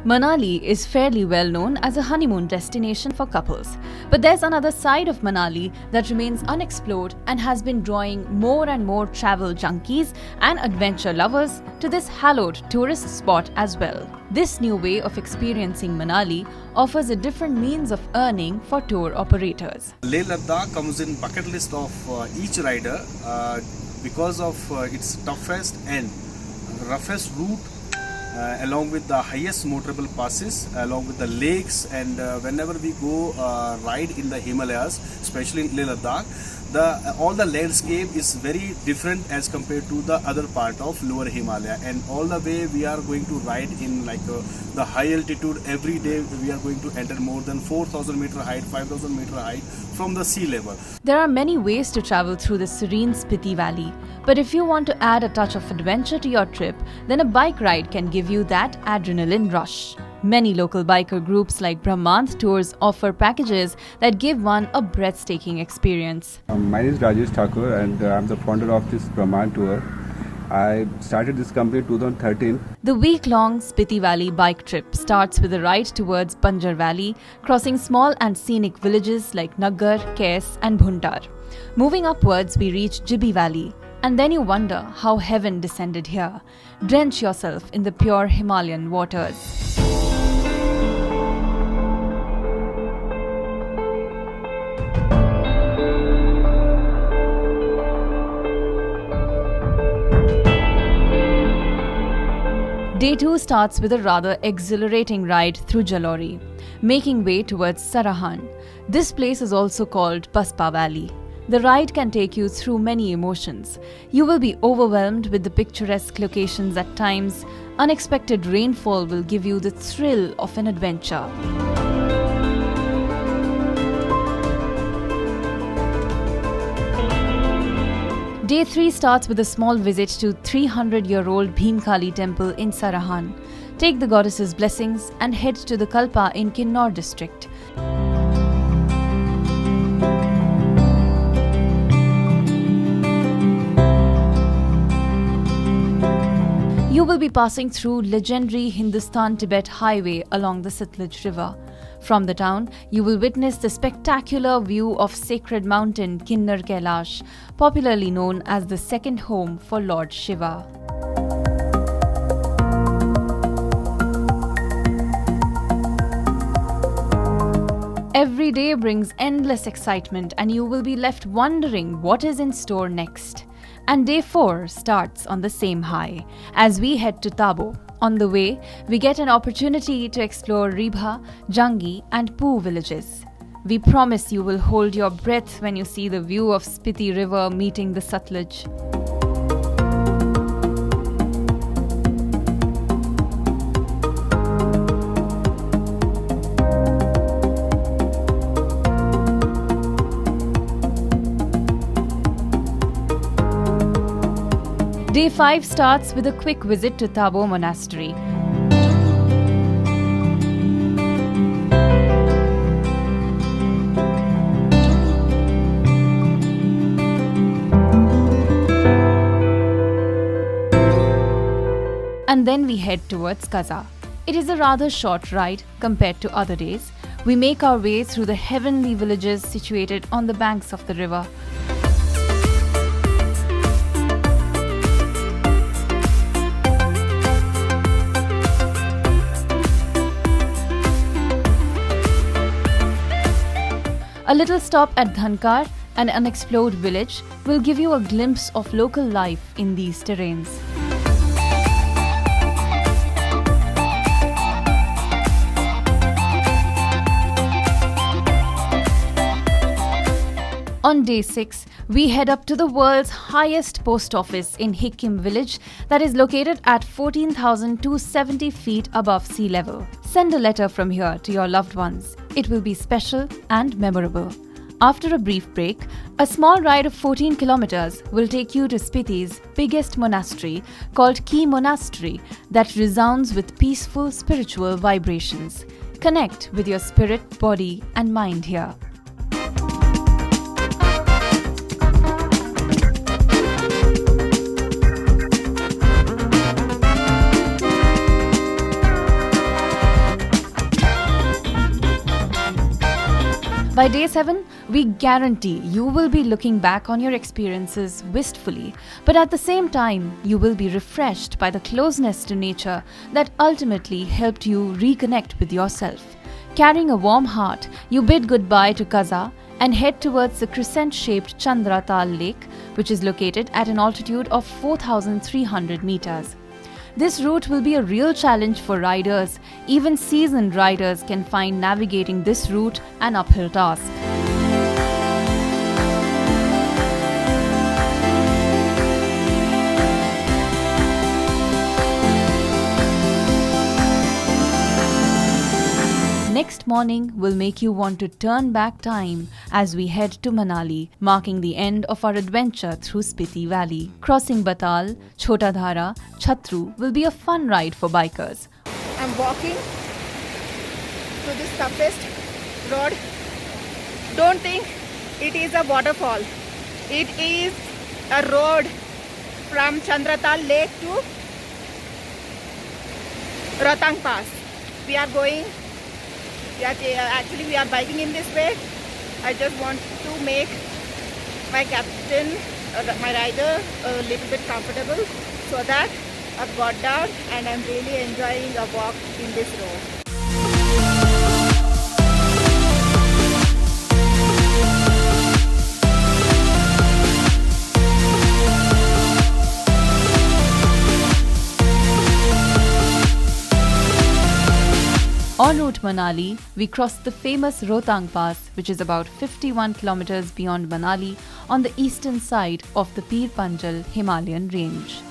Manali is fairly well known as a honeymoon destination for couples. But there's another side of Manali that remains unexplored and has been drawing more and more travel junkies and adventure lovers to this hallowed tourist spot as well. This new way of experiencing Manali offers a different means of earning for tour operators. Leh Ladakh comes in bucket list of each rider because of its toughest and roughest route, along with the highest motorable passes, along with the lakes, and whenever we go ride in the Himalayas, especially in Leh Ladakh, all the landscape is very different as compared to the other part of lower Himalaya, and all the way we are going to ride in the high altitude. Every day we are going to enter more than 4,000 meter height, 5,000 meter height from the sea level. There are many ways to travel through the serene Spiti Valley, but if you want to add a touch of adventure to your trip, then a bike ride can give you that adrenaline rush. Many local biker groups like Brahmanth Tours offer packages that give one a breathtaking experience. My name is Rajesh Thakur and I'm the founder of this Brahmanth Tour. I started this company in 2013. The week-long Spiti Valley bike trip starts with a ride towards Banjar Valley, crossing small and scenic villages like Naggar, Kes and Bhuntar. Moving upwards, we reach Jibbi Valley. And then you wonder how heaven descended here. Drench yourself in the pure Himalayan waters. Day 2 starts with a rather exhilarating ride through Jalori, making way towards Sarahan. This place is also called Baspa Valley. The ride can take you through many emotions. You will be overwhelmed with the picturesque locations at times. Unexpected rainfall will give you the thrill of an adventure. Day 3 starts with a small visit to 300-year-old Bhimkali temple in Sarahan. Take the goddess's blessings and head to the Kalpa in Kinnauр district. You will be passing through legendary Hindustan-Tibet highway along the Satluj River. From the town, you will witness the spectacular view of sacred mountain Kinnar Kailash, popularly known as the second home for Lord Shiva. Every day brings endless excitement and you will be left wondering what is in store next. And day 4 starts on the same high as we head to Tabo. On the way, we get an opportunity to explore Ribha, Jangi and Poo villages. We promise you will hold your breath when you see the view of Spiti River meeting the Satluj. Day 5 starts with a quick visit to Tabo Monastery. And then we head towards Kaza. It is a rather short ride compared to other days. We make our way through the heavenly villages situated on the banks of the river. A little stop at Dhankar, an unexplored village, will give you a glimpse of local life in these terrains. On day 6, we head up to the world's highest post office in Hikkim village that is located at 14,270 feet above sea level. Send a letter from here to your loved ones. It will be special and memorable. After a brief break, a small ride of 14 kilometers will take you to Spiti's biggest monastery called Ki Monastery that resounds with peaceful spiritual vibrations. Connect with your spirit, body and mind here. By day 7, we guarantee you will be looking back on your experiences wistfully, but at the same time, you will be refreshed by the closeness to nature that ultimately helped you reconnect with yourself. Carrying a warm heart, you bid goodbye to Kaza and head towards the crescent-shaped Chandratal Lake, which is located at an altitude of 4,300 meters. This route will be a real challenge for riders. Even seasoned riders can find navigating this route an uphill task. Next morning will make you want to turn back time as we head to Manali, marking the end of our adventure through Spiti Valley. Crossing Batal, Chota Dhara, Chhatru will be a fun ride for bikers. I'm walking to this toughest road. Don't think it is a waterfall. It is a road from Chandratal Lake to Rohtang Pass. We are biking in this way. I just want to make my captain, my rider, a little bit comfortable, so that I've got down and I'm really enjoying a walk in this road. En route Manali, we crossed the famous Rohtang Pass, which is about 51 kilometers beyond Manali on the eastern side of the Pir Panjal Himalayan range.